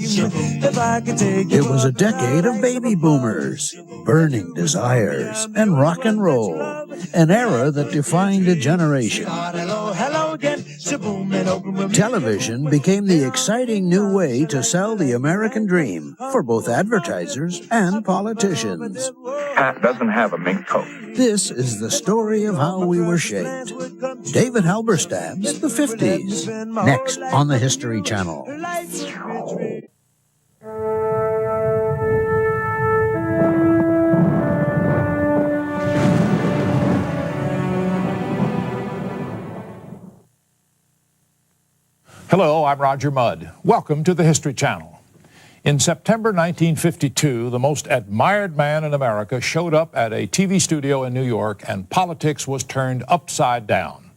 It was a decade of baby boomers, burning desires, and rock and roll, an era that defined a generation. Television became the exciting new way to sell the American dream for both advertisers and politicians. Cat doesn't have a mink coat. This is the story of how we were shaped. David Halberstad's The 50s, next on the History Channel. Hello, I'm Roger Mudd. Welcome to the History Channel. In September 1952, the most admired man in America showed up at a TV studio in New York, and politics was turned upside down.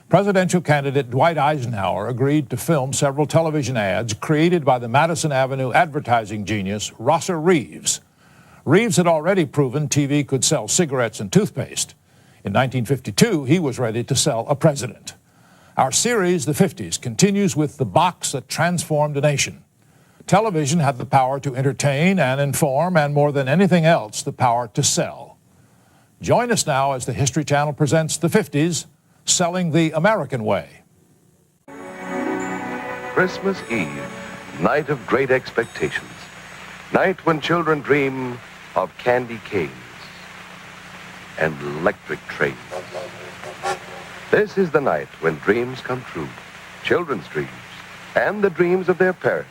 Presidential candidate Dwight Eisenhower agreed to film several television ads created by the Madison Avenue advertising genius Rosser Reeves. Reeves had already proven TV could sell cigarettes and toothpaste. In 1952, he was ready to sell a president. Our series, The 50s, continues with the box that transformed a nation. Television had the power to entertain and inform, and more than anything else, the power to sell. Join us now as the History Channel presents The 50s, Selling the American Way. Christmas Eve, night of great expectations. Night when children dream of candy canes and electric trains. This is the night when dreams come true, children's dreams, and the dreams of their parents.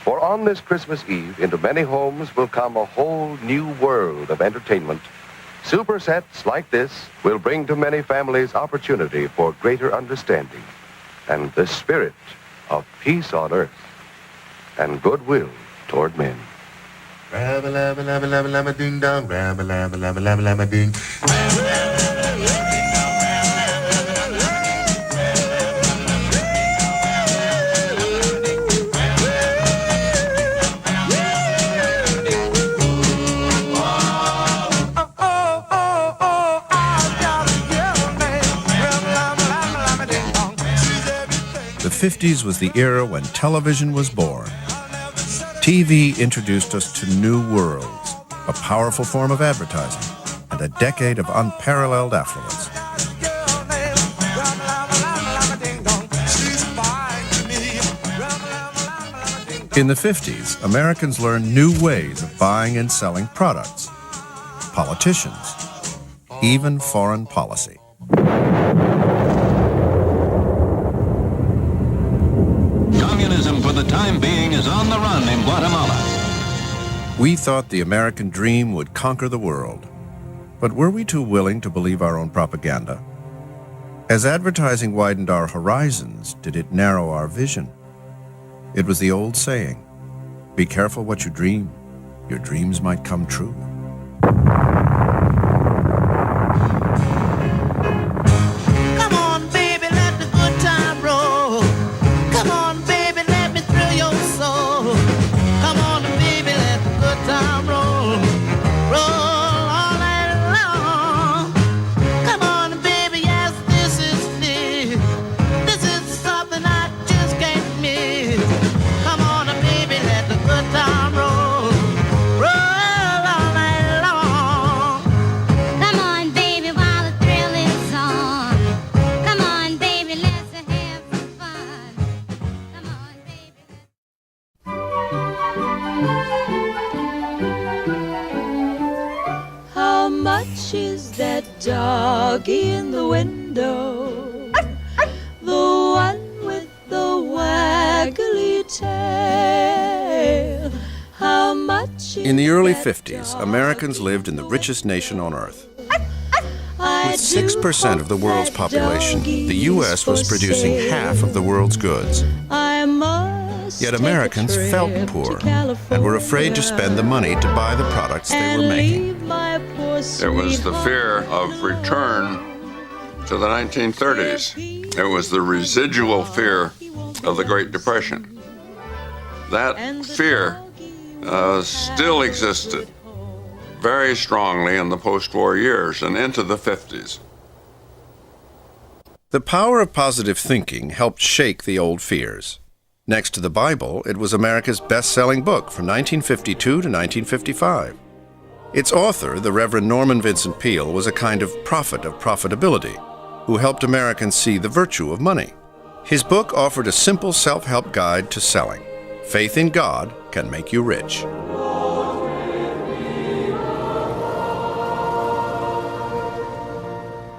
For on this Christmas Eve, into many homes will come a whole new world of entertainment. Super sets like this will bring to many families opportunity for greater understanding and the spirit of peace on earth and goodwill toward men. Rabba-labba-labba-labba-labba-ding-dong, rabba-labba-labba-labba-labba-ding. The 50s was the era when television was born. TV introduced us to new worlds, a powerful form of advertising, and a decade of unparalleled affluence. In the 50s, Americans learned new ways of buying and selling products, politicians, even foreign policy. Communism, for the time being, is on the run in Guatemala. We thought the American dream would conquer the world. But were we too willing to believe our own propaganda? As advertising widened our horizons, did it narrow our vision? It was the old saying, be careful what you dream. Your dreams might come true. Doggy in the window, the one with the waggly tail. How much? In the early 50s, Americans lived in the richest nation on earth. With 6% of the world's population, the U.S. was producing half of the world's goods. Yet Americans felt poor and were afraid to spend the money to buy the products they were making. It was the fear of return to the 1930s. It was the residual fear of the Great Depression. That fear still existed very strongly in the post-war years and into the 50s. The power of positive thinking helped shake the old fears. Next to the Bible, it was America's best-selling book from 1952 to 1955. Its author, the Reverend Norman Vincent Peale, was a kind of prophet of profitability who helped Americans see the virtue of money. His book offered a simple self-help guide to selling. Faith in God can make you rich.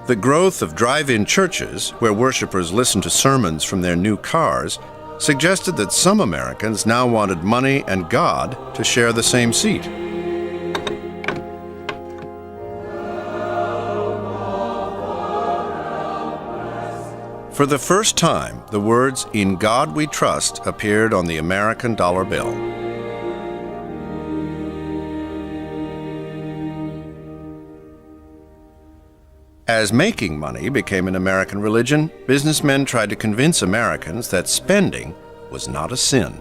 The growth of drive-in churches, where worshipers listened to sermons from their new cars, suggested that some Americans now wanted money and God to share the same seat. For the first time, the words, "In God We Trust," appeared on the American dollar bill. As making money became an American religion, businessmen tried to convince Americans that spending was not a sin.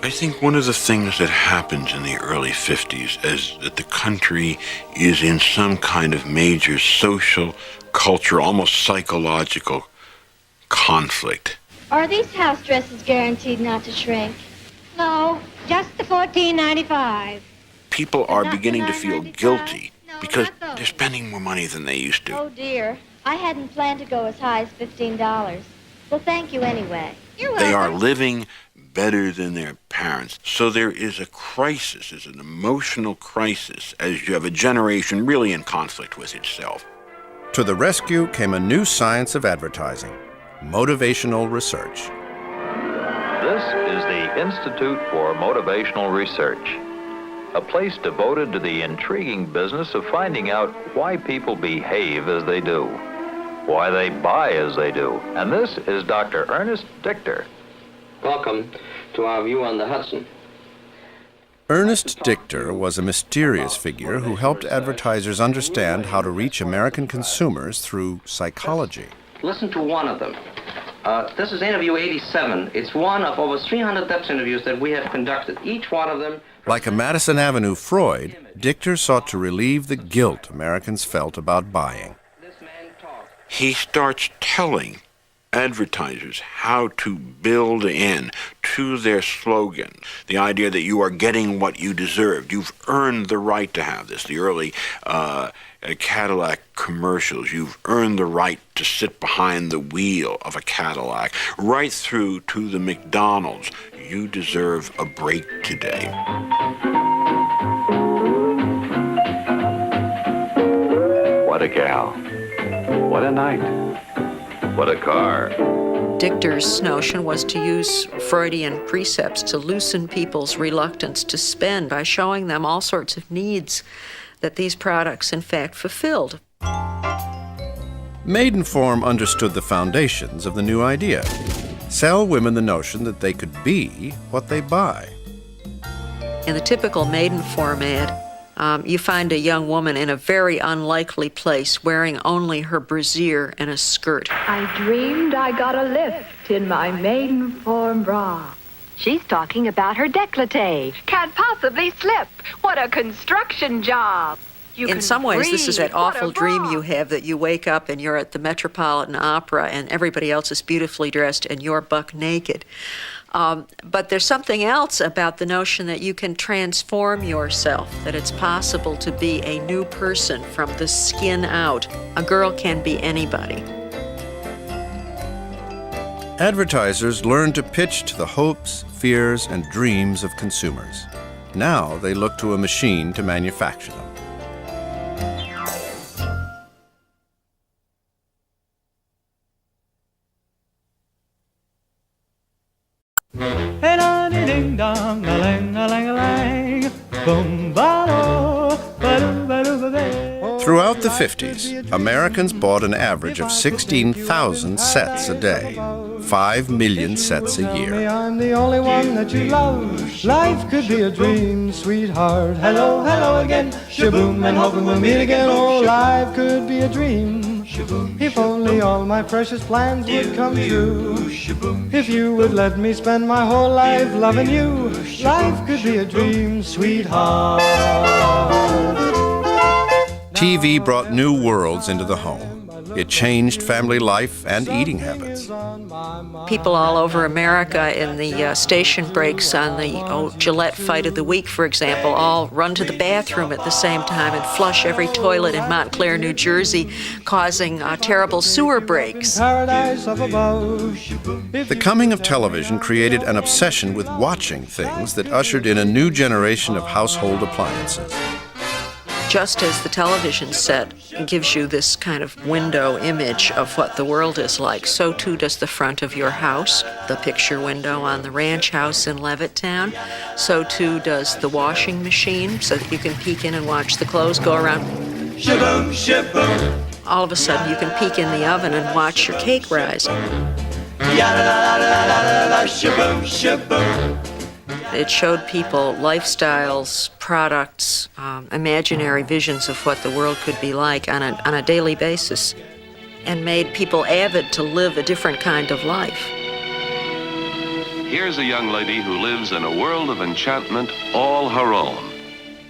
I think one of the things that happens in the early 50s is that the country is in some kind of major social, cultural, almost psychological conflict. Are these house dresses guaranteed not to shrink? No, just the $14.95. People are beginning to feel guilty because they're spending more money than they used to. Oh dear, I hadn't planned to go as high as $15. Well, thank you anyway. You're welcome. They are living better than their parents. So there is a crisis, there's an emotional crisis, as you have a generation really in conflict with itself. To the rescue came a new science of advertising, motivational research. This is the Institute for Motivational Research, a place devoted to the intriguing business of finding out why people behave as they do, why they buy as they do. And this is Dr. Ernest Dichter. Welcome to our view on the Hudson. Ernest Dichter was a mysterious figure who helped advertisers understand how to reach American consumers through psychology. Listen to one of them. This is interview 87. It's one of over 300 depth interviews that we have conducted. Each one of them... Like a Madison Avenue Freud, Dichter sought to relieve the guilt Americans felt about buying. He starts telling advertisers how to build in to their slogan the idea that you are getting what you deserve. You've earned the right to have this. The early Cadillac commercials, you've earned the right to sit behind the wheel of a Cadillac, right through to the McDonald's. You deserve a break today. What a gal. What a night. What a car. Dichter's notion was to use Freudian precepts to loosen people's reluctance to spend by showing them all sorts of needs that these products in fact fulfilled. Maidenform understood the foundations of the new idea. Sell women the notion that they could be what they buy. In the typical Maidenform ad, you find a young woman in a very unlikely place wearing only her brassiere and a skirt. I dreamed I got a lift in my Maidenform bra. She's talking about her décolleté. Can't possibly slip. What a construction job. In some ways, this is that awful dream you have that you wake up and you're at the Metropolitan Opera and everybody else is beautifully dressed and you're buck naked. But there's something else about the notion that you can transform yourself, that it's possible to be a new person from the skin out. A girl can be anybody. Advertisers learned to pitch to the hopes, fears, and dreams of consumers. Now they look to a machine to manufacture them. Throughout the 50s, Americans bought an average of 16,000 sets a day, 5 million sets a year. I'm the only one that you love. Life could be a dream, sweetheart. Hello, hello again. Shaboom, and hoping we'll meet again. Oh, life could be a dream. If only all my precious plans would come true. If you would let me spend my whole life loving you. Life could be a dream, sweetheart. TV brought new worlds into the home. It changed family life and eating habits. People all over America in the station breaks on the Gillette Fight of the Week, for example, all run to the bathroom at the same time and flush every toilet in Montclair, New Jersey, causing terrible sewer breaks. The coming of television created an obsession with watching things that ushered in a new generation of household appliances. Just as the television set gives you this kind of window image of what the world is like, so too does the front of your house, the picture window on the ranch house in Levittown. So too does the washing machine, so that you can peek in and watch the clothes go around. Shaboom, shaboom. All of a sudden, you can peek in the oven and watch your cake rise. Shaboom, shaboom. It showed people lifestyles, products, imaginary visions of what the world could be like on a daily basis, and made people avid to live a different kind of life. Here's a young lady who lives in a world of enchantment all her own.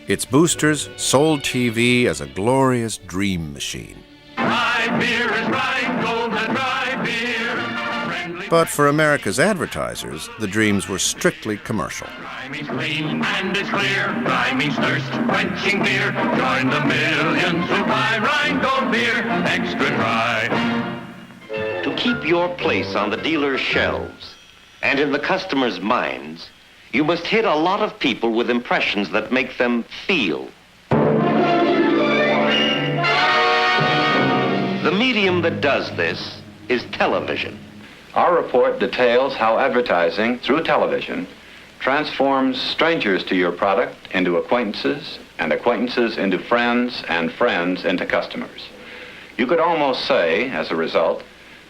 Its boosters sold TV as a glorious dream machine. Rye beer is rye gold and rye beer. But for America's advertisers, the dreams were strictly commercial. Rye means clean and it's clear. Rye means thirst-quenching beer. Join the millions who buy Rheingold beer, extra dry. To keep your place on the dealer's shelves and in the customers' minds, you must hit a lot of people with impressions that make them feel. The medium that does this is television. Our report details how advertising through television transforms strangers to your product into acquaintances, and acquaintances into friends, and friends into customers. You could almost say, as a result,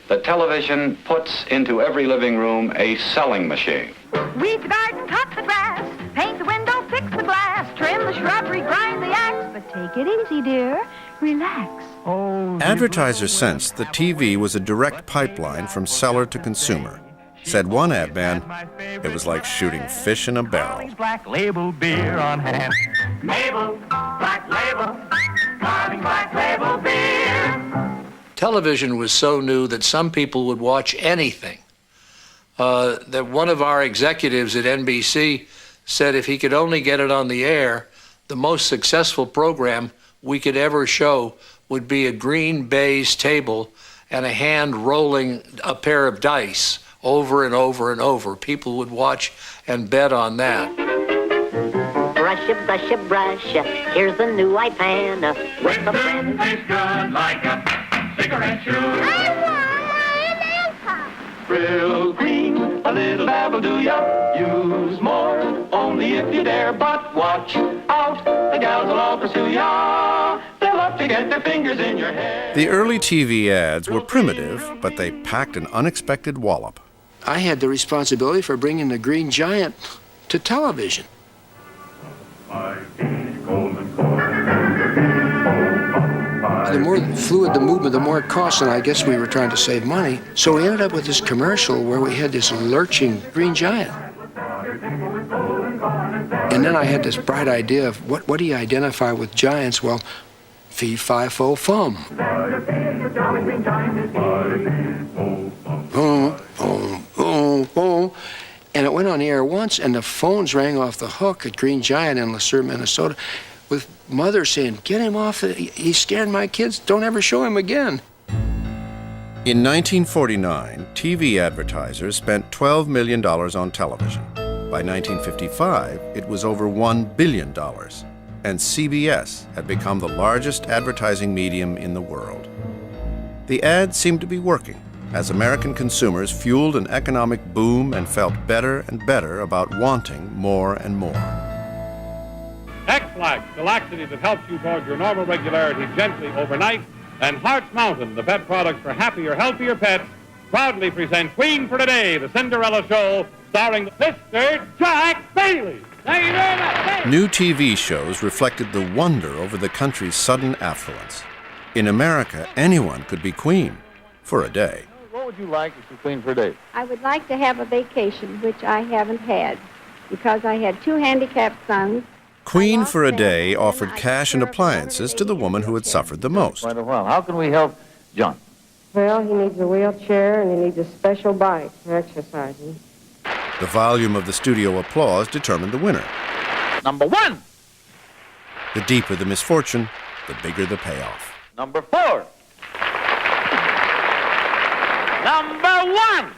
that television puts into every living room a selling machine. Weed the garden, cut the grass, paint the window, fix the glass, trim the shrubbery, grind the axe. But take it easy, dear. Relax. Advertisers sensed that TV was a direct pipeline from seller to consumer. Said one ad man, it was like shooting fish in a barrel. Black Label beer on hand. Mabel, Black Label, Darling Black Label beer. Television was so new that some people would watch anything. That one of our executives at NBC said if he could only get it on the air, the most successful program we could ever show would be a green baize table and a hand rolling a pair of dice over and over and over. People would watch and bet on that. Brush, brush, here's the new iPan. With the friend tastes good like a cigarette chew. Real green, a little dab will do ya. Use more, only if you dare. But watch out, the gals will all pursue ya. They'll love to get their fingers in your hair. The early TV ads were primitive, but they packed an unexpected wallop. I had the responsibility for bringing the Green Giant to television. The more fluid the movement, the more it cost, and I guess we were trying to save money. So we ended up with this commercial where we had this lurching Green Giant. And then I had this bright idea of what do you identify with giants? Well, fee, fi, fo, fum. Boom, boom, boom, boom. And it went on the air once, and the phones rang off the hook at Green Giant in LeSueur, Minnesota, with mothers saying, get him off, he's scaring my kids, don't ever show him again. In 1949, TV advertisers spent $12 million on television. By 1955, it was over $1 billion, and CBS had become the largest advertising medium in the world. The ads seemed to be working, as American consumers fueled an economic boom and felt better and better about wanting more and more. X-Lax, the laxity that helps you towards your normal regularity gently overnight, and Hearts Mountain, the pet product for happier, healthier pets, proudly present Queen for Today, the Cinderella show, starring Mr. Jack Bailey. Thank you very much. New TV shows reflected the wonder over the country's sudden affluence. In America, anyone could be queen for a day. What would you like as the Queen for a day? I would like to have a vacation, which I haven't had, because I had two handicapped sons. Queen for a Day offered cash and appliances to the woman who had suffered the most. Quite a while. How can we help John? Well, he needs a wheelchair and he needs a special bike for exercising. The volume of the studio applause determined the winner. Number 1. The deeper the misfortune, the bigger the payoff. Number 4. Number 1.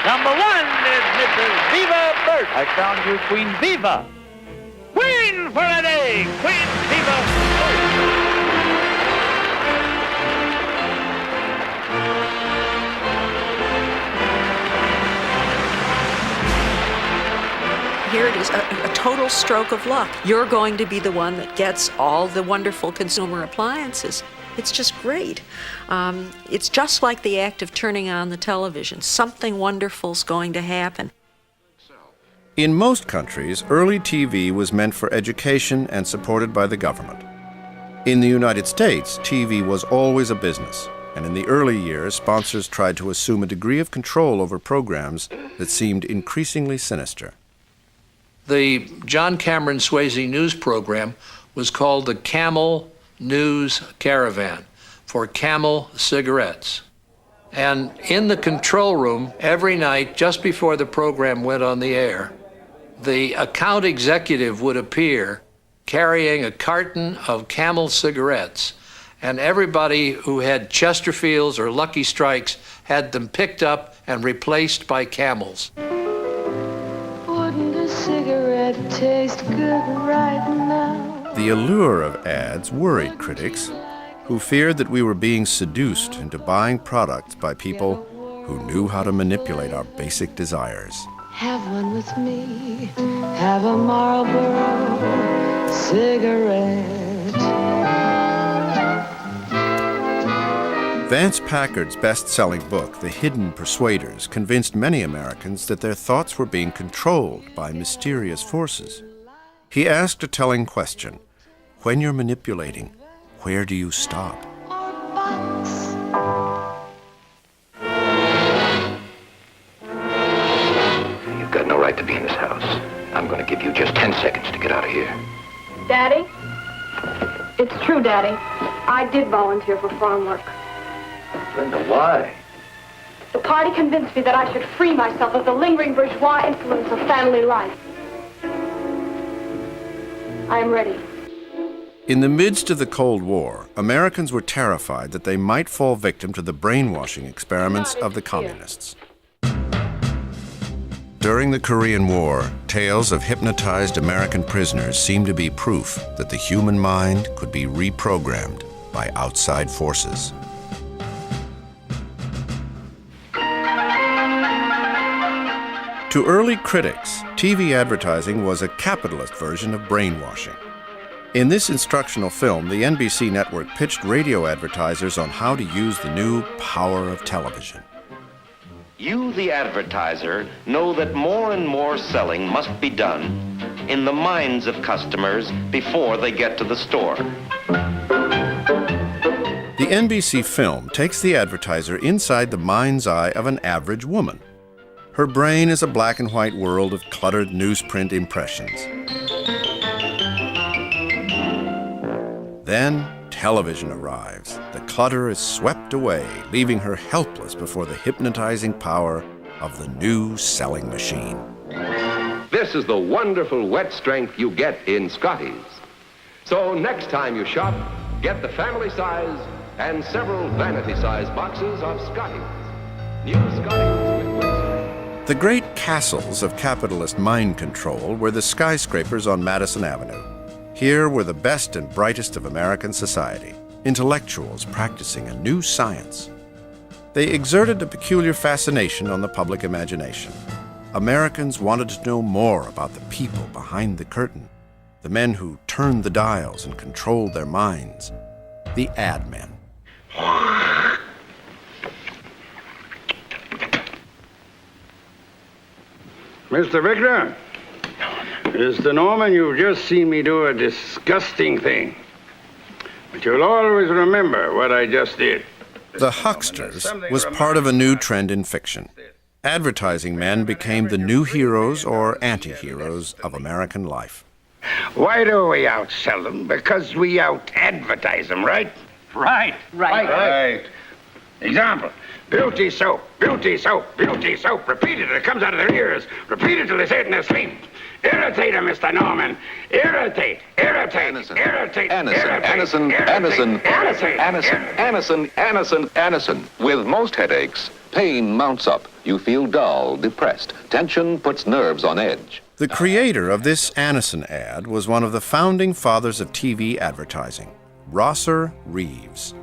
Number 1 is Mrs. Viva Burt. I found you Queen Viva. Queen for a day. Queen Viva Burt. Here it is, a total stroke of luck. You're going to be the one that gets all the wonderful consumer appliances. It's just great. It's just like the act of turning on the television. Something wonderful's going to happen. In most countries, early TV was meant for education and supported by the government. In the United States, TV was always a business, and in the early years, sponsors tried to assume a degree of control over programs that seemed increasingly sinister. The John Cameron Swayze news program was called the Camel News Caravan, for Camel cigarettes. And in the control room, every night, just before the program went on the air, the account executive would appear carrying a carton of Camel cigarettes, and everybody who had Chesterfields or Lucky Strikes had them picked up and replaced by Camels. Wouldn't a cigarette taste good right now? The allure of ads worried critics, who feared that we were being seduced into buying products by people who knew how to manipulate our basic desires. Have one with me. Have a Marlboro cigarette. Vance Packard's best-selling book, The Hidden Persuaders, convinced many Americans that their thoughts were being controlled by mysterious forces. He asked a telling question: when you're manipulating, where do you stop? You've got no right to be in this house. I'm going to give you just 10 seconds to get out of here. Daddy? It's true, Daddy. I did volunteer for farm work. Linda, why? The party convinced me that I should free myself of the lingering bourgeois influence of family life. I am ready. In the midst of the Cold War, Americans were terrified that they might fall victim to the brainwashing experiments of the communists. During the Korean War, tales of hypnotized American prisoners seemed to be proof that the human mind could be reprogrammed by outside forces. To early critics, TV advertising was a capitalist version of brainwashing. In this instructional film, the NBC network pitched radio advertisers on how to use the new power of television. You, the advertiser, know that more and more selling must be done in the minds of customers before they get to the store. The NBC film takes the advertiser inside the mind's eye of an average woman. Her brain is a black and white world of cluttered newsprint impressions. Then television arrives. The clutter is swept away, leaving her helpless before the hypnotizing power of the new selling machine. This is the wonderful wet strength you get in Scotties. So next time you shop, get the family size and several vanity size boxes of Scotties. New Scotties with wet. The great castles of capitalist mind control were the skyscrapers on Madison Avenue. Here were the best and brightest of American society, intellectuals practicing a new science. They exerted a peculiar fascination on the public imagination. Americans wanted to know more about the people behind the curtain, the men who turned the dials and controlled their minds, the ad men. Mr. Victor, Mr. Norman, you've just seen me do a disgusting thing. But you'll always remember what I just did. The Hucksters was part of a new trend in fiction. Advertising men became the new heroes or anti-heroes of American life. Why do we outsell them? Because we out-advertise them, right? Right. Example, beauty soap, beauty soap, beauty soap. Repeat it till it comes out of their ears. Repeat it till they say it in their sleep. Irritate them, Mr. Norman. Irritate, irritate, irritate, Anacin. With most headaches, pain mounts up. You feel dull, depressed. Tension puts nerves on edge. The creator of this Anacin ad was one of the founding fathers of TV advertising, Rosser Reeves.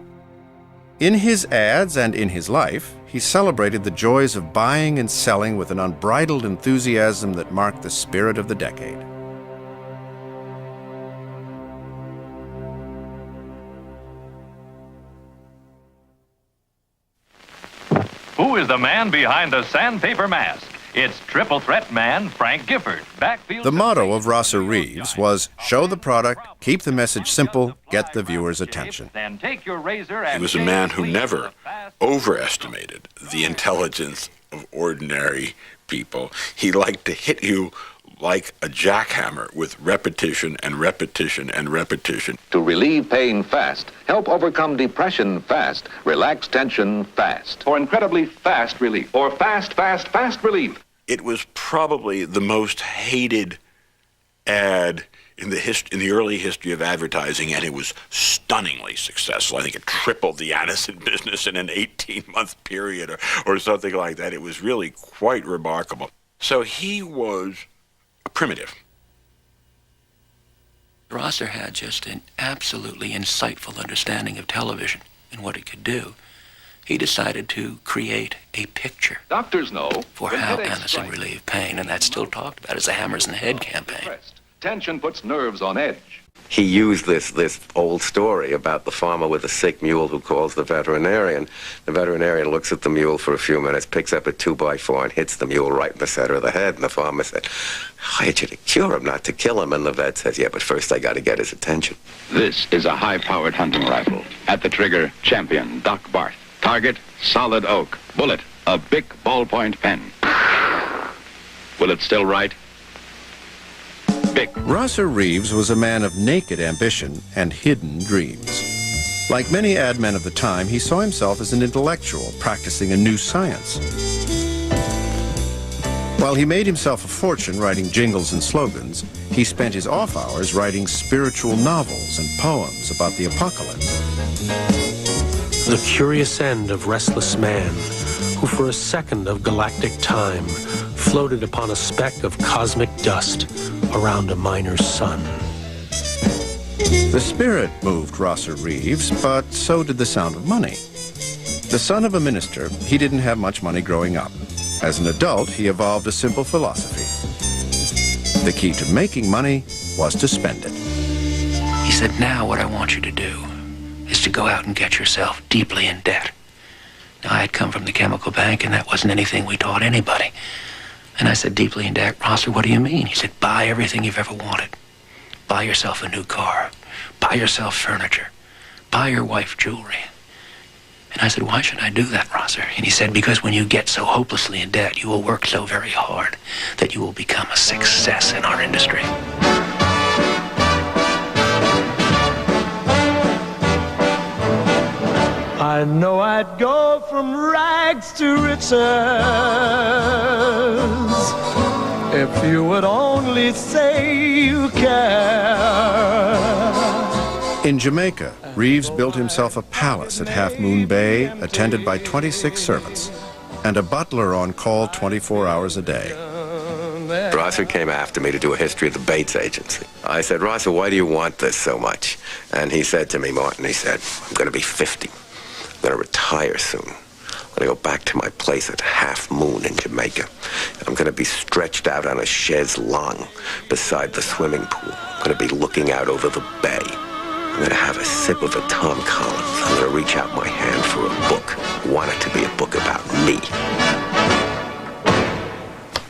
In his ads and in his life, he celebrated the joys of buying and selling with an unbridled enthusiasm that marked the spirit of the decade. Who is the man behind the sandpaper mask? It's triple threat man Frank Gifford. Backfield. The motto of Rosser Reeves was, show the product, keep the message simple, get the viewer's attention. Then take your razor and He was a man who never overestimated the intelligence of ordinary people. He liked to hit you like a jackhammer with repetition and repetition and repetition. To relieve pain fast, help overcome depression fast, relax tension fast. For incredibly fast relief, or fast relief. It was probably the most hated ad in the early history of advertising, and it was stunningly successful. I think it tripled the Anacin business in an 18-month period or something like that. It was really quite remarkable. So he was a primitive. Rosser had just an absolutely insightful understanding of television and what it could do. He decided to create a picture. Doctors know for how Anacin relieved pain, and that's still talked about as the Hammers in the Head campaign. Tension puts nerves on edge. He used this old story about the farmer with a sick mule who calls the veterinarian. The veterinarian looks at the mule for a few minutes, picks up a 2x4 and hits the mule right in the center of the head. And the farmer said, I hate you to cure him, not to kill him. And the vet says, yeah, but first I got to get his attention. This is a high-powered hunting rifle. At the trigger, champion Doc Barth. Target, solid oak. Bullet, a Bic ballpoint pen. Will it still write? Rosser Reeves was a man of naked ambition and hidden dreams. Like many ad men of the time, he saw himself as an intellectual practicing a new science. While he made himself a fortune writing jingles and slogans, he spent his off hours writing spiritual novels and poems about the apocalypse. The curious end of restless man, who for a second of galactic time floated upon a speck of cosmic dust around a miner's sun. The spirit moved Rosser Reeves, but so did the sound of money. The son of a minister, he didn't have much money growing up. As an adult, he evolved a simple philosophy. The key to making money was to spend it. He said, now what I want you to do is to go out and get yourself deeply in debt. Now, I had come from the chemical bank, and that wasn't anything we taught anybody. And I said, deeply in debt, Rosser, what do you mean? He said, buy everything you've ever wanted. Buy yourself a new car. Buy yourself furniture. Buy your wife jewelry. And I said, why should I do that, Rosser? And he said, because when you get so hopelessly in debt, you will work so very hard that you will become a success in our industry. I know I'd go from rags to riches if you would only say you care. In Jamaica, Reeves built himself a palace at Half Moon Bay, attended by 26 servants, and a butler on call 24 hours a day. Rosser came after me to do a history of the Bates Agency. I said, Rosser, why do you want this so much? And he said to me, Martin, he said, I'm going to be 50. I'm going to retire soon. I'm going to go back to my place at Half Moon in Jamaica. I'm going to be stretched out on a chaise longue beside the swimming pool. I'm going to be looking out over the bay. I'm going to have a sip of a Tom Collins. I'm going to reach out my hand for a book. I want it to be a book about me.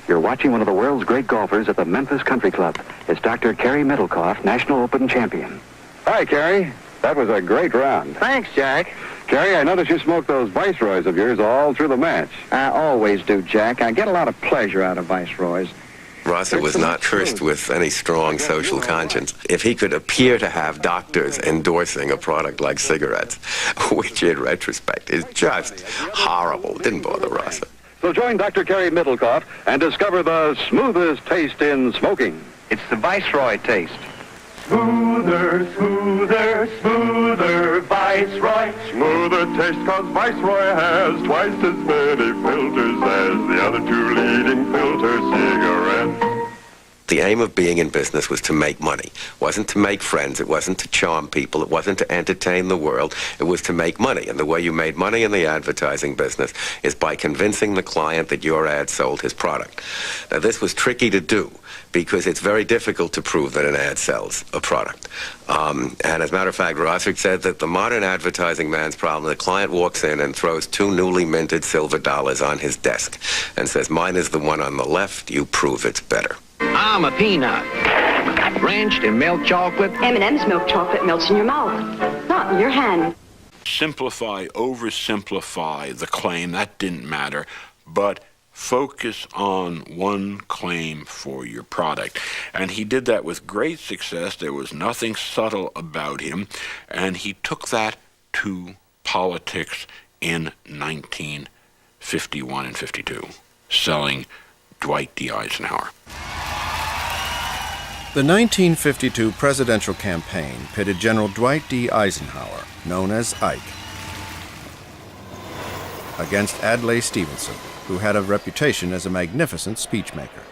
You're watching one of the world's great golfers at the Memphis Country Club. It's Dr. Kerry Middlecoff, National Open Champion. Hi, Kerry. That was a great round. Thanks, Jack. Kerry, I noticed you smoked those Viceroys of yours all through the match. I always do, Jack. I get a lot of pleasure out of Viceroys. Rosser was not cursed with any strong social conscience. If he could appear to have doctors endorsing a product like cigarettes, which in retrospect is just horrible, didn't bother Rosser. So join Dr. Kerry Middlecoff and discover the smoothest taste in smoking. It's the Viceroy taste. Smoother, smoother, smoother, Viceroy. Smoother taste cause Viceroy has twice as many filters as the other two leading filter cigarettes. The aim of being in business was to make money. It wasn't to make friends. It wasn't to charm people. It wasn't to entertain the world. It was to make money. And the way you made money in the advertising business is by convincing the client that your ad sold his product. Now, this was tricky to do because it's very difficult to prove that an ad sells a product. And as a matter of fact, Rosser said that the modern advertising man's problem, the client walks in and throws two newly minted silver dollars on his desk and says, "Mine is the one on the left. You prove it's better." I'm a peanut, drenched in milk chocolate. M&M's milk chocolate melts in your mouth, not in your hand. Simplify, oversimplify the claim, that didn't matter, but focus on one claim for your product. And he did that with great success. There was nothing subtle about him, and he took that to politics in 1951 and 52, selling Dwight D. Eisenhower. The 1952 presidential campaign pitted General Dwight D. Eisenhower, known as Ike, against Adlai Stevenson, who had a reputation as a magnificent speechmaker.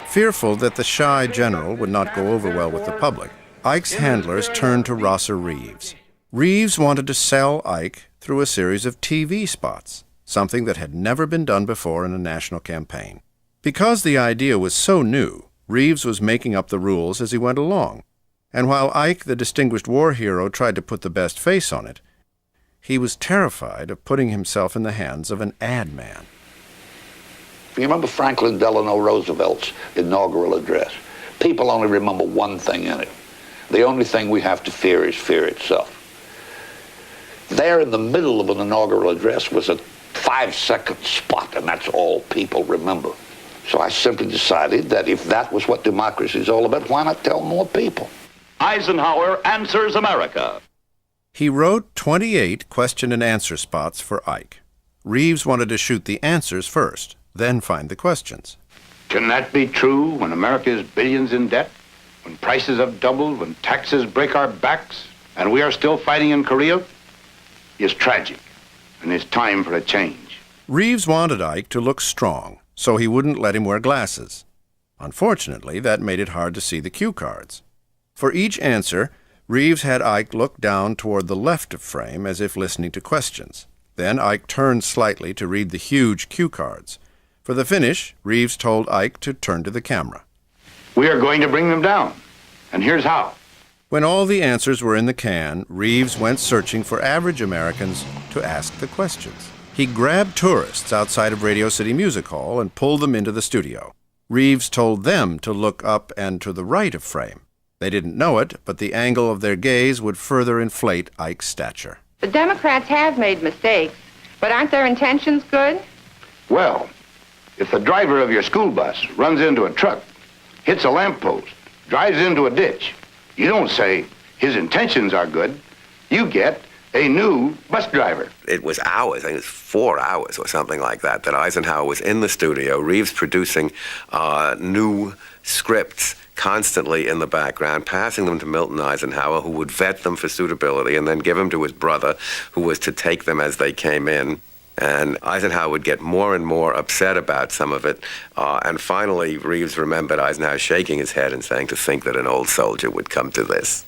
Fearful that the shy general would not go over well with the public, Ike's handlers turned to Rosser Reeves. Reeves wanted to sell Ike through a series of TV spots, something that had never been done before in a national campaign. Because the idea was so new, Reeves was making up the rules as he went along, and while Ike, the distinguished war hero, tried to put the best face on it, he was terrified of putting himself in the hands of an ad man. You remember Franklin Delano Roosevelt's inaugural address? People only remember one thing in it. The only thing we have to fear is fear itself. There in the middle of an inaugural address was a 5-second spot, and that's all people remember. So I simply decided that if that was what democracy is all about, why not tell more people? Eisenhower Answers America. He wrote 28 question and answer spots for Ike. Reeves wanted to shoot the answers first, then find the questions. Can that be true when America is billions in debt? When prices have doubled, when taxes break our backs, and we are still fighting in Korea? It's tragic, and it's time for a change. Reeves wanted Ike to look strong, so he wouldn't let him wear glasses. Unfortunately, that made it hard to see the cue cards. For each answer, Reeves had Ike look down toward the left of frame as if listening to questions. Then Ike turned slightly to read the huge cue cards. For the finish, Reeves told Ike to turn to the camera. We are going to bring them down, and here's how. When all the answers were in the can, Reeves went searching for average Americans to ask the questions. He grabbed tourists outside of Radio City Music Hall and pulled them into the studio. Reeves told them to look up and to the right of frame. They didn't know it, but the angle of their gaze would further inflate Ike's stature. The Democrats have made mistakes, but aren't their intentions good? Well, if the driver of your school bus runs into a truck, hits a lamppost, drives into a ditch, you don't say his intentions are good. You get a new bus driver. It was hours, I think it was 4 hours or something like that, that Eisenhower was in the studio, Reeves producing new scripts constantly in the background, passing them to Milton Eisenhower, who would vet them for suitability and then give them to his brother, who was to take them as they came in. And Eisenhower would get more and more upset about some of it. And finally, Reeves remembered Eisenhower shaking his head and saying, "To think that an old soldier would come to this."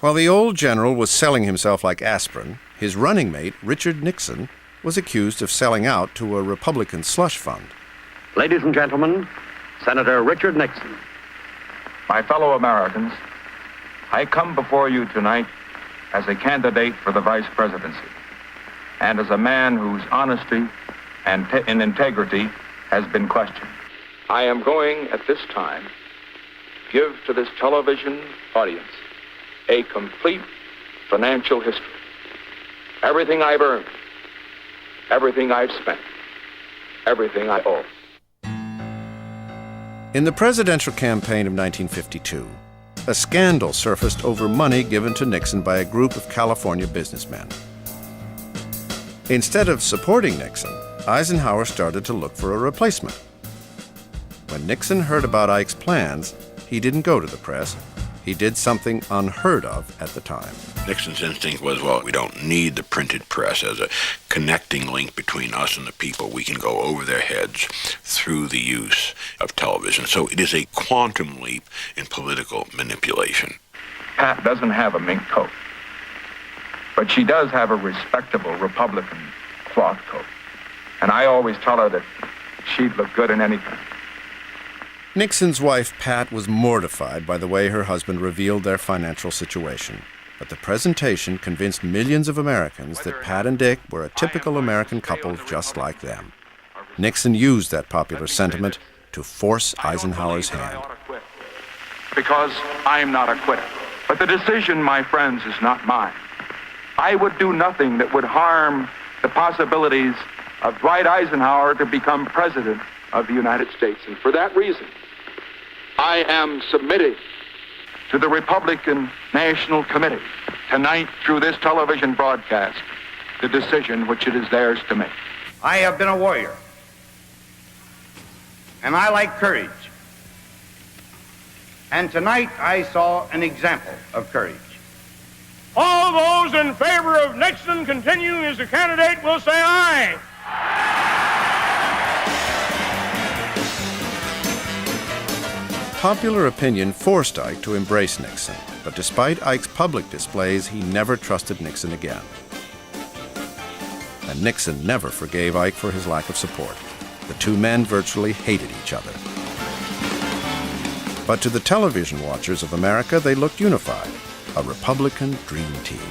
While the old general was selling himself like aspirin, his running mate, Richard Nixon, was accused of selling out to a Republican slush fund. Ladies and gentlemen, Senator Richard Nixon. My fellow Americans, I come before you tonight as a candidate for the vice presidency and as a man whose honesty and integrity has been questioned. I am going at this time to give to this television audience a complete financial history. Everything I've earned, everything I've spent, everything I owe. In the presidential campaign of 1952, a scandal surfaced over money given to Nixon by a group of California businessmen. Instead of supporting Nixon, Eisenhower started to look for a replacement. When Nixon heard about Ike's plans, he didn't go to the press. He did something unheard of at the time. Nixon's instinct was, well, we don't need the printed press as a connecting link between us and the people. We can go over their heads through the use of television. So it is a quantum leap in political manipulation. Pat doesn't have a mink coat, but she does have a respectable Republican cloth coat. And I always tell her that she'd look good in anything. Nixon's wife, Pat, was mortified by the way her husband revealed their financial situation. But the presentation convinced millions of Americans that Pat and Dick were a typical American couple just like them. Nixon used that popular sentiment to force Eisenhower's hand. Because I'm not a quitter. But the decision, my friends, is not mine. I would do nothing that would harm the possibilities of Dwight Eisenhower to become president of the United States. And for that reason, I am submitting to the Republican National Committee tonight through this television broadcast the decision which it is theirs to make. I have been a warrior, and I like courage. And tonight I saw an example of courage. All those in favor of Nixon continuing as a candidate will say aye. Popular opinion forced Ike to embrace Nixon, but despite Ike's public displays, he never trusted Nixon again. And Nixon never forgave Ike for his lack of support. The two men virtually hated each other. But to the television watchers of America, they looked unified, a Republican dream team.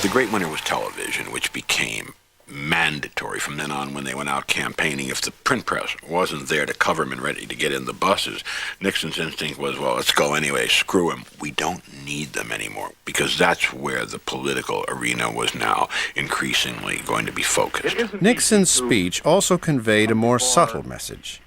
The great winner was television, which became mandatory from then on when they went out campaigning. If the print press wasn't there to cover them and ready to get in the buses, Nixon's instinct was, well, let's go anyway, screw them. We don't need them anymore, because that's where the political arena was now increasingly going to be focused. Nixon's speech also conveyed a more subtle message.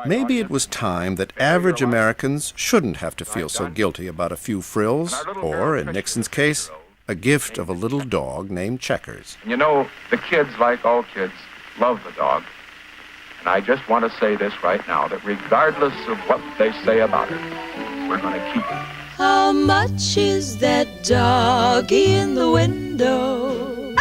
Maybe it was time that average Americans shouldn't have to feel so guilty about a few frills, or, in Nixon's case, a gift of a little dog named Checkers. You know, the kids, like all kids, love the dog. And I just want to say this right now, that regardless of what they say about it, we're going to keep it. How much is that doggy in the window?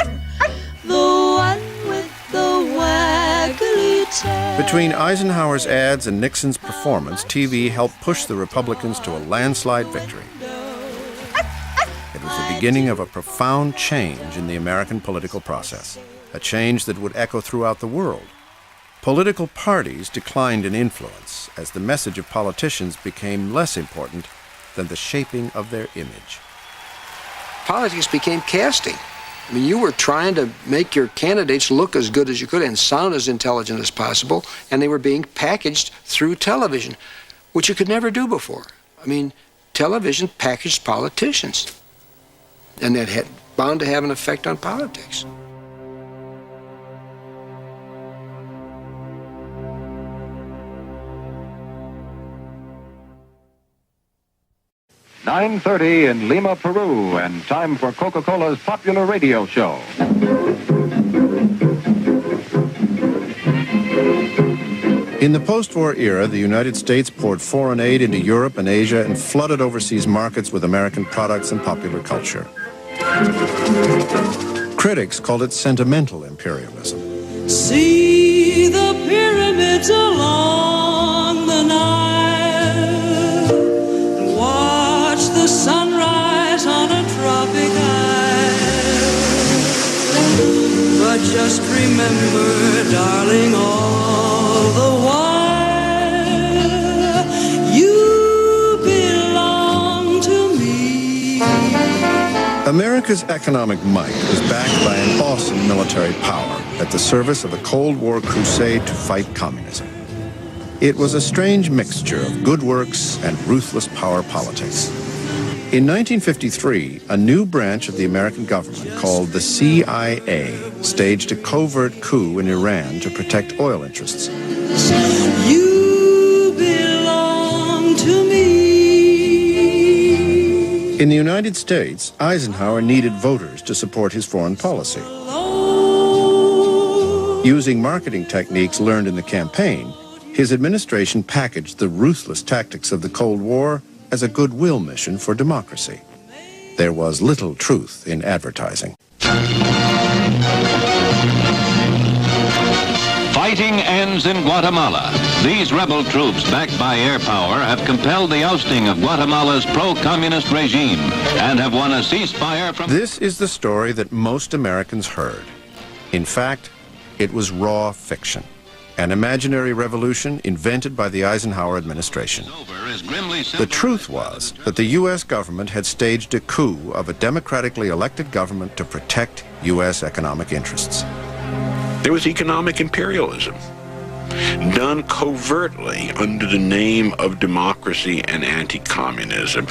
The one with the waggly tail. Between Eisenhower's ads and Nixon's performance, TV helped push the Republicans to a landslide victory. It was the beginning of a profound change in the American political process, a change that would echo throughout the world. Political parties declined in influence as the message of politicians became less important than the shaping of their image. Politics became casting. I mean, you were trying to make your candidates look as good as you could and sound as intelligent as possible, and they were being packaged through television, which you could never do before. I mean, television packaged politicians, and that had bound to have an effect on politics. (9:30) in Lima, Peru, and time for Coca-Cola's popular radio show. In the post-war era, the United States poured foreign aid into Europe and Asia and flooded overseas markets with American products and popular culture. Critics called it sentimental imperialism. See the pyramids along the Nile, and watch the sunrise on a tropic isle. But just remember, darling, all the while, you belong to me. America's economic might was backed by an awesome military power at the service of a Cold War crusade to fight communism. It was a strange mixture of good works and ruthless power politics. In 1953, a new branch of the American government called the CIA staged a covert coup in Iran to protect oil interests. You belong to me. In the United States, Eisenhower needed voters to support his foreign policy. Using marketing techniques learned in the campaign, his administration packaged the ruthless tactics of the Cold War as a goodwill mission for democracy. There was little truth in advertising. Fighting ends in Guatemala. These rebel troops, backed by air power, have compelled the ousting of Guatemala's pro-communist regime and have won a ceasefire from... This is the story that most Americans heard. In fact, it was raw fiction, an imaginary revolution invented by the Eisenhower administration. The truth was that the U.S. government had staged a coup of a democratically elected government to protect U.S. economic interests. There was economic imperialism, done covertly under the name of democracy and anti-communism,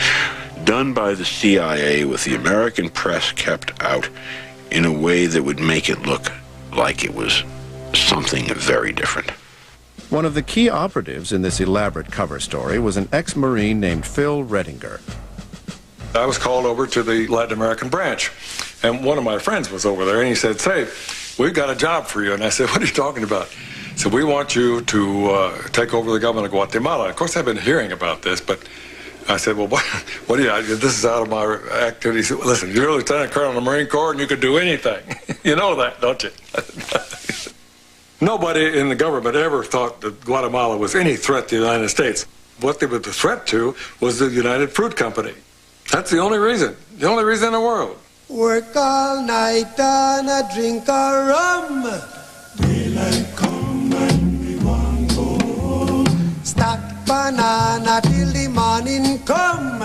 done by the CIA with the American press kept out in a way that would make it look like it was something very different. One of the key operatives in this elaborate cover story was an ex-Marine named Phil Rettinger. I was called over to the Latin American branch, and one of my friends was over there, and he said, "Say, we've got a job for you." And I said, "What are you talking about?" He said, "We want you to take over the government of Guatemala." Of course, I've been hearing about this, but I said, "Well, what do you, this is out of my activity." He said, "Well, listen, you're a lieutenant colonel in the Marine Corps, and you could do anything." You know that, don't you? Nobody in the government ever thought that Guatemala was any threat to the United States. What they were the threat to was the United Fruit Company. That's the only reason in the world. Work all night and a drink a rum. Daylight come and we want go home. Stack banana till the morning come.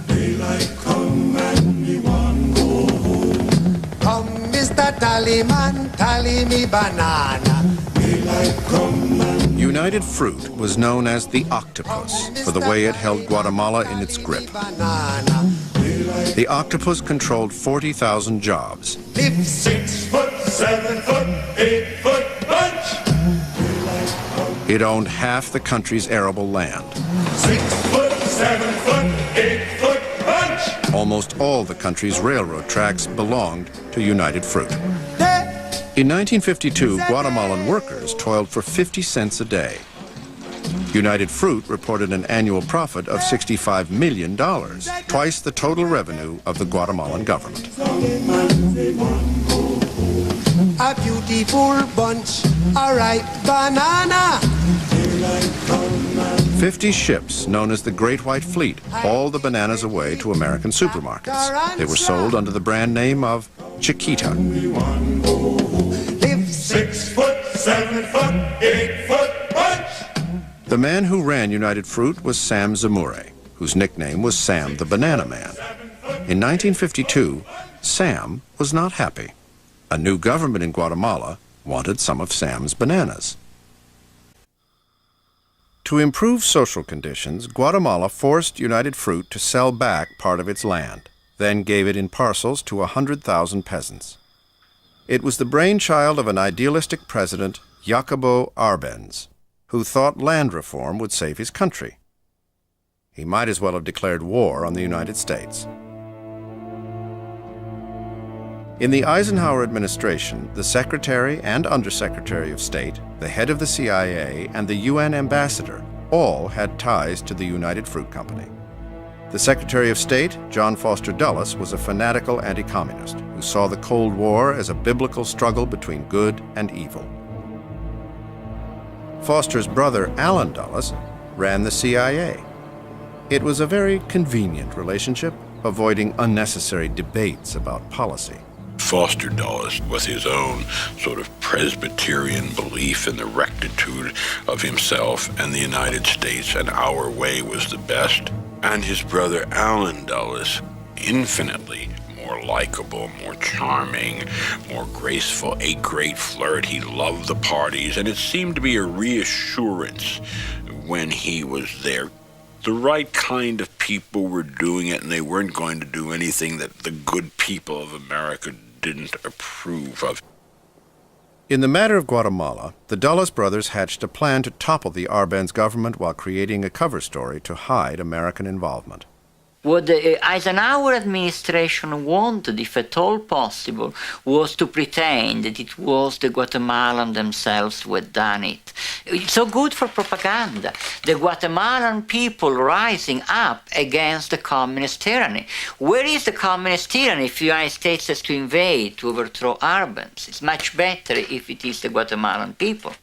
Daylight come and we want go home. Come, Mr. Tallyman, tally me banana. Daylight come and United Fruit was known as the octopus for the way it held Guatemala in its grip. The octopus controlled 40,000 jobs. Live 6 foot, 7 foot, 8 foot bunch. It owned half the country's arable land. 6 foot, 7 foot, 8 foot bunch. Almost all the country's railroad tracks belonged to United Fruit. In 1952, Guatemalan workers toiled for 50 cents a day. United Fruit reported an annual profit of $65 million, twice the total revenue of the Guatemalan government. A beautiful bunch, a ripe banana. 50 ships, known as the Great White Fleet, hauled the bananas away to American supermarkets. They were sold under the brand name of Chiquita. Live 6 foot, 7 foot, 8 foot bunch. The man who ran United Fruit was Sam Zamore, whose nickname was Sam the Banana Man. In 1952, Sam was not happy. A new government in Guatemala wanted some of Sam's bananas. To improve social conditions, Guatemala forced United Fruit to sell back part of its land, then gave it in parcels to 100,000 peasants. It was the brainchild of an idealistic president, Jacobo Arbenz, who thought land reform would save his country. He might as well have declared war on the United States. In the Eisenhower administration, the Secretary and Undersecretary of State, the head of the CIA, and the UN ambassador all had ties to the United Fruit Company. The Secretary of State, John Foster Dulles, was a fanatical anti-communist who saw the Cold War as a biblical struggle between good and evil. Foster's brother, Allen Dulles, ran the CIA. It was a very convenient relationship, avoiding unnecessary debates about policy. Foster Dulles, with his own sort of Presbyterian belief in the rectitude of himself and the United States, and our way was the best, and his brother Allen Dulles, infinitely more likable, more charming, more graceful, a great flirt. He loved the parties, and it seemed to be a reassurance when he was there the right kind of people were doing it, and they weren't going to do anything that the good people of America didn't approve of. In the matter of Guatemala, the Dulles brothers hatched a plan to topple the Arbenz government while creating a cover story to hide American involvement. What the Eisenhower administration wanted, if at all possible, was to pretend that it was the Guatemalan themselves who had done it. It's so good for propaganda. The Guatemalan people rising up against the communist tyranny. Where is the communist tyranny if the United States has to invade to overthrow Arbenz? It's much better if it is the Guatemalan people.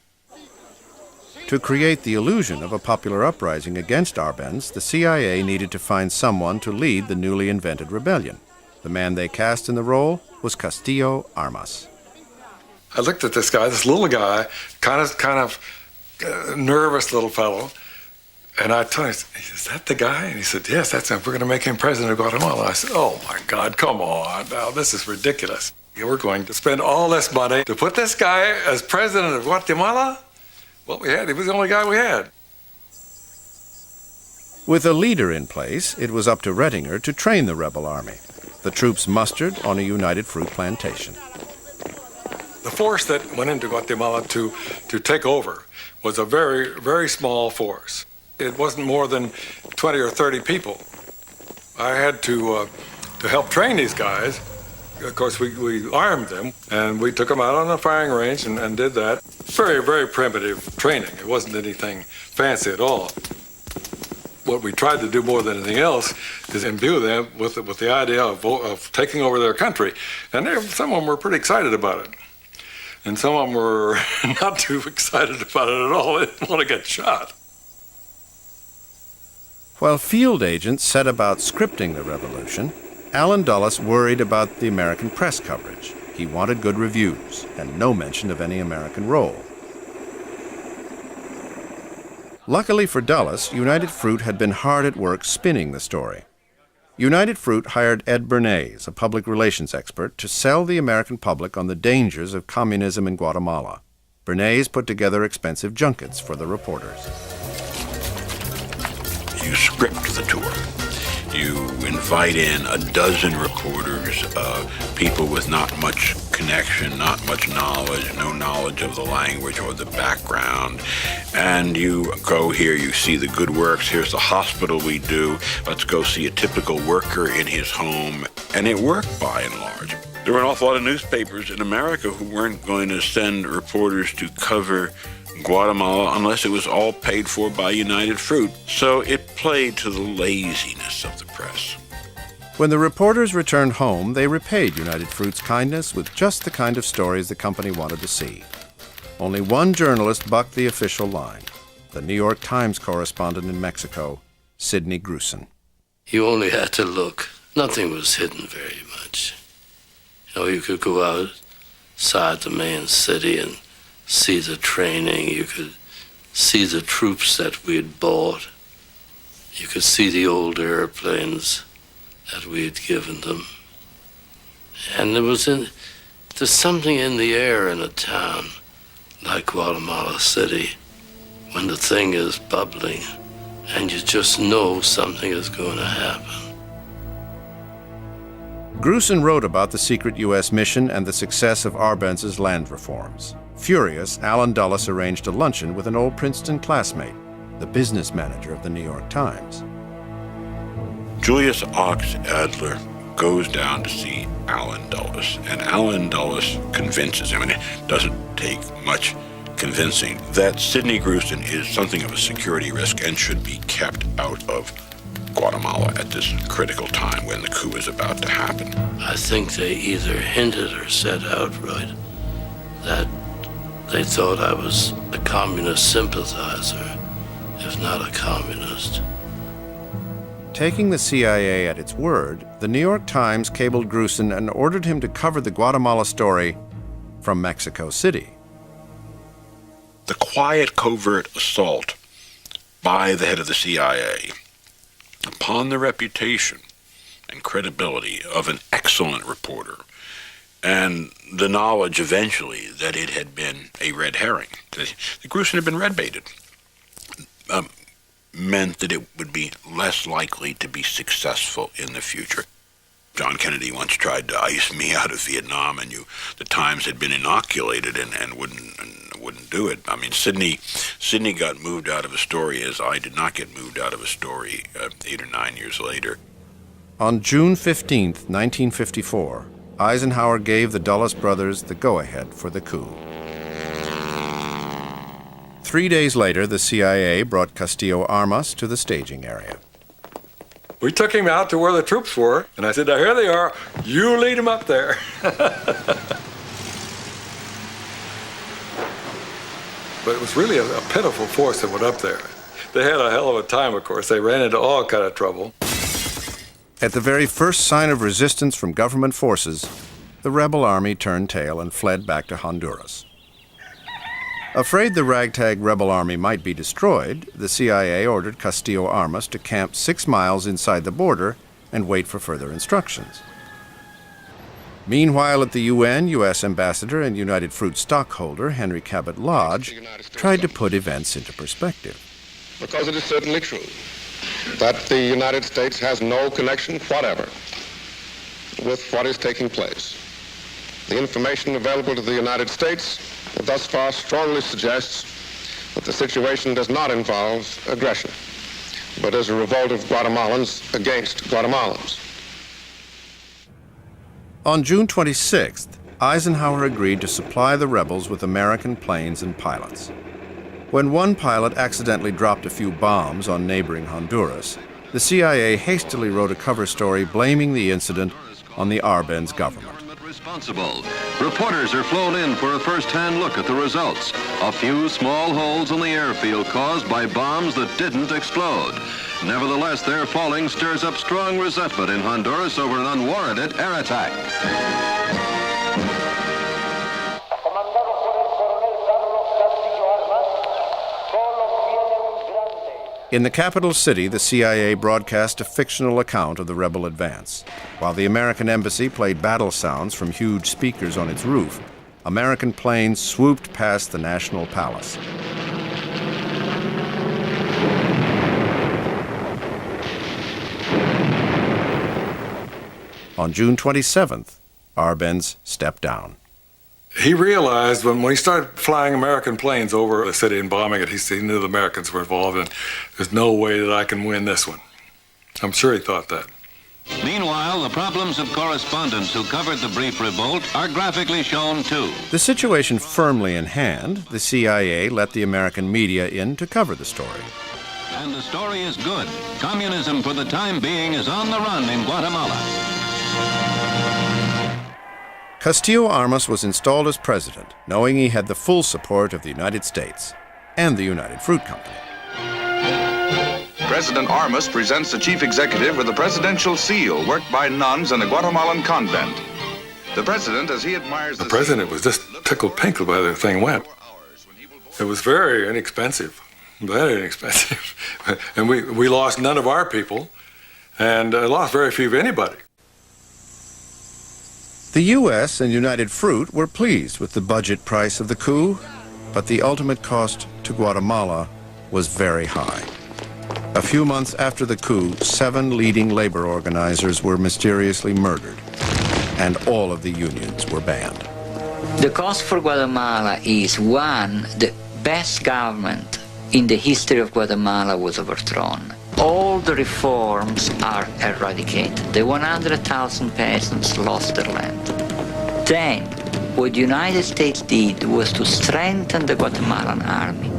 To create the illusion of a popular uprising against Arbenz, the CIA needed to find someone to lead the newly invented rebellion. The man they cast in the role was Castillo Armas. I looked at this guy, this little guy, kind of nervous little fellow, and I told him, "Is that the guy?" And he said, "Yes, that's him. We're going to make him president of Guatemala." I said, "Oh my God, come on now, this is ridiculous. We're going to spend all this money to put this guy as president of Guatemala?" What we had, he was the only guy we had. With a leader in place, it was up to Rettinger to train the rebel army. The troops mustered on a United Fruit plantation. The force that went into Guatemala to take over was a very, very small force. It wasn't more than 20 or 30 people. I had to help train these guys. Of course, we armed them, and we took them out on the firing range and did that. Very, very primitive training. It wasn't anything fancy at all. What we tried to do more than anything else is imbue them with the idea of taking over their country. And some of them were pretty excited about it. And some of them were not too excited about it at all. They didn't want to get shot. While field agents set about scripting the revolution, Allen Dulles worried about the American press coverage. He wanted good reviews and no mention of any American role. Luckily for Dulles, United Fruit had been hard at work spinning the story. United Fruit hired Ed Bernays, a public relations expert, to sell the American public on the dangers of communism in Guatemala. Bernays put together expensive junkets for the reporters. You script the tour. You invite in a dozen reporters, people with not much connection, not much knowledge, no knowledge of the language or the background. And you go here, you see the good works. Here's the hospital we do. Let's go see a typical worker in his home. And it worked by and large. There were an awful lot of newspapers in America who weren't going to send reporters to cover Guatemala unless it was all paid for by United Fruit. So it played to the laziness of the press. When the reporters returned home, they repaid United Fruit's kindness with just the kind of stories the company wanted to see. Only one journalist bucked the official line, the New York Times correspondent in Mexico, Sidney Grusin. You only had to look. Nothing was hidden very much. You could go outside the main city and see the training. You could see the troops that we had bought. You could see the old airplanes that we had given them. And there's something in the air in a town like Guatemala City when the thing is bubbling and you just know something is going to happen. Grusin wrote about the secret U.S. mission and the success of Arbenz's land reforms. Furious, Allen Dulles arranged a luncheon with an old Princeton classmate, the business manager of the New York Times. Julius Ox Adler goes down to see Allen Dulles, and Allen Dulles convinces him, and it doesn't take much convincing, that Sidney Grusin is something of a security risk and should be kept out of Guatemala at this critical time when the coup is about to happen. I think they either hinted or said outright that they thought I was a communist sympathizer, if not a communist. Taking the CIA at its word, the New York Times cabled Grusin and ordered him to cover the Guatemala story from Mexico City. The quiet, covert assault by the head of the CIA upon the reputation and credibility of an excellent reporter, and the knowledge eventually that it had been a red herring, that Grusin had been red-baited. meant that it would be less likely to be successful in the future. John Kennedy once tried to ice me out of Vietnam, and the Times had been inoculated and wouldn't do it. I mean, Sidney got moved out of a story as I did not get moved out of a story 8 or 9 years later. On June 15, 1954, Eisenhower gave the Dulles brothers the go-ahead for the coup. 3 days later, the CIA brought Castillo Armas to the staging area. We took him out to where the troops were, and I said, now here they are, you lead them up there. But it was really a pitiful force that went up there. They had a hell of a time, of course. They ran into all kind of trouble. At the very first sign of resistance from government forces, the rebel army turned tail and fled back to Honduras. Afraid the ragtag rebel army might be destroyed, the CIA ordered Castillo Armas to camp 6 miles inside the border and wait for further instructions. Meanwhile, at the UN, U.S. Ambassador and United Fruit stockholder Henry Cabot Lodge tried to put events into perspective. Because it is certainly true that the United States has no connection whatever with what is taking place. The information available to the United States thus far strongly suggests that the situation does not involve aggression, but is a revolt of Guatemalans against Guatemalans. On June 26th, Eisenhower agreed to supply the rebels with American planes and pilots. When one pilot accidentally dropped a few bombs on neighboring Honduras, the CIA hastily wrote a cover story blaming the incident on the Arbenz government. Responsible. Reporters are flown in for a first-hand look at the results. A few small holes in the airfield caused by bombs that didn't explode. Nevertheless, their falling stirs up strong resentment in Honduras over an unwarranted air attack. In the capital city, the CIA broadcast a fictional account of the rebel advance. While the American embassy played battle sounds from huge speakers on its roof, American planes swooped past the National Palace. On June 27th, Arbenz stepped down. He realized when he started flying American planes over the city and bombing it, he knew the Americans were involved, and there's no way that I can win this one. I'm sure he thought that. Meanwhile, the problems of correspondents who covered the brief revolt are graphically shown too. The situation firmly in hand, the CIA let the American media in to cover the story. And the story is good. Communism for the time being is on the run in Guatemala. Castillo Armas was installed as president, knowing he had the full support of the United States and the United Fruit Company. President Armas presents the chief executive with a presidential seal worked by nuns in a Guatemalan convent. The president, as he admires the president was just tickled pink the way the thing went. It was very inexpensive, very inexpensive. And we lost none of our people and lost very few of anybody. The U.S. and United Fruit were pleased with the budget price of the coup, but the ultimate cost to Guatemala was very high. A few months after the coup, 7 leading labor organizers were mysteriously murdered, and all of the unions were banned. The cost for Guatemala is, one, the best government in the history of Guatemala was overthrown. All the reforms are eradicated. The 100,000 peasants lost their land. Then, what the United States did was to strengthen the Guatemalan army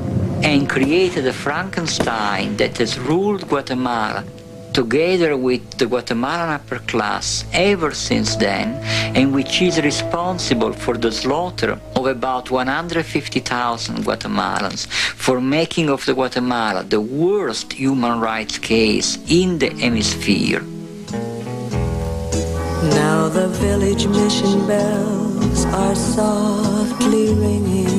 and created a Frankenstein that has ruled Guatemala together with the Guatemalan upper class ever since then, and which is responsible for the slaughter of about 150,000 Guatemalans, for making of the Guatemala the worst human rights case in the hemisphere. Now the village mission bells are softly ringing.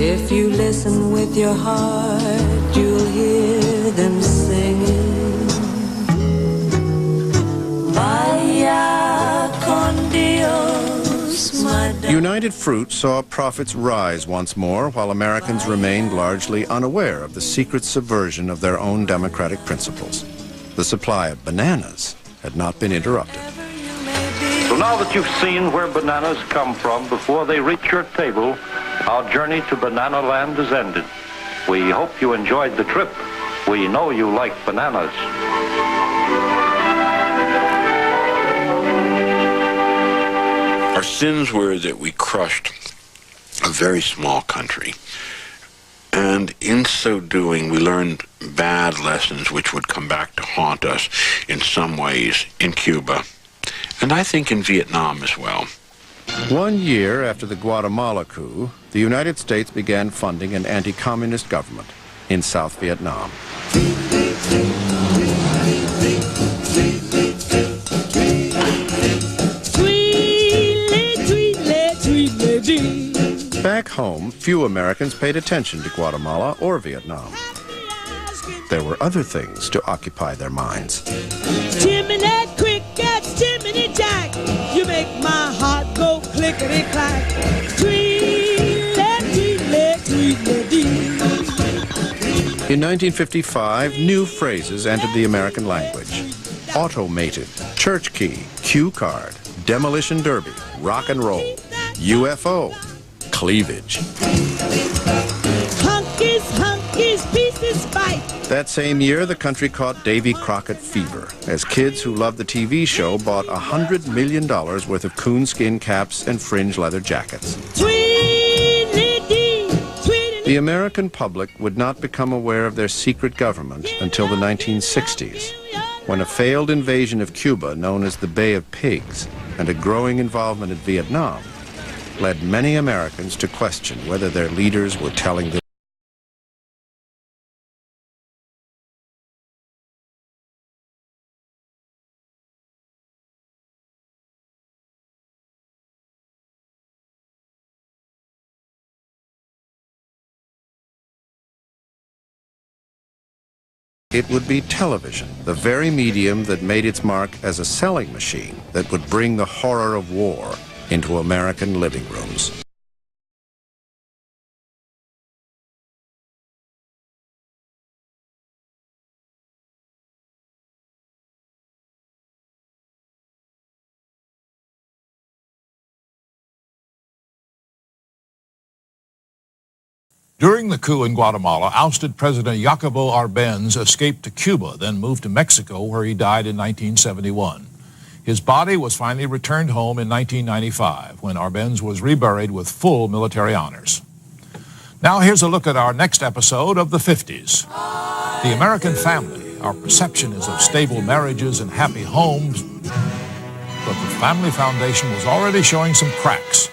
If you listen with your heart, you'll hear them singing. Vaya con Dios, my darling. United Fruit saw profits rise once more, while Americans remained largely unaware of the secret subversion of their own democratic principles. The supply of bananas had not been interrupted. So now that you've seen where bananas come from before they reach your table, our journey to Banana Land is ended. We hope you enjoyed the trip. We know you like bananas. Our sins were that we crushed a very small country. And in so doing, we learned bad lessons which would come back to haunt us in some ways in Cuba, and I think in Vietnam as well. 1 year after the Guatemala coup, the United States began funding an anti-communist government in South Vietnam. Back home, few Americans paid attention to Guatemala or Vietnam. There were other things to occupy their minds. Jiminy crickets, Jiminy Jack, you make my heart go clickety-clack. In 1955, new phrases entered the American language. Automated, church key, cue card, demolition derby, rock and roll, UFO, cleavage. Hunkies, pieces bite. That same year, the country caught Davy Crockett fever, as kids who loved the TV show bought $100 million worth of coonskin caps and fringe leather jackets. The American public would not become aware of their secret government until the 1960s, when a failed invasion of Cuba known as the Bay of Pigs and a growing involvement in Vietnam led many Americans to question whether their leaders were telling the It would be television, the very medium that made its mark as a selling machine that would bring the horror of war into American living rooms. During the coup in Guatemala, ousted President Jacobo Arbenz escaped to Cuba, then moved to Mexico, where he died in 1971. His body was finally returned home in 1995, when Arbenz was reburied with full military honors. Now here's a look at our next episode of the 50s. The American family, our perception is of stable marriages and happy homes, but the family foundation was already showing some cracks.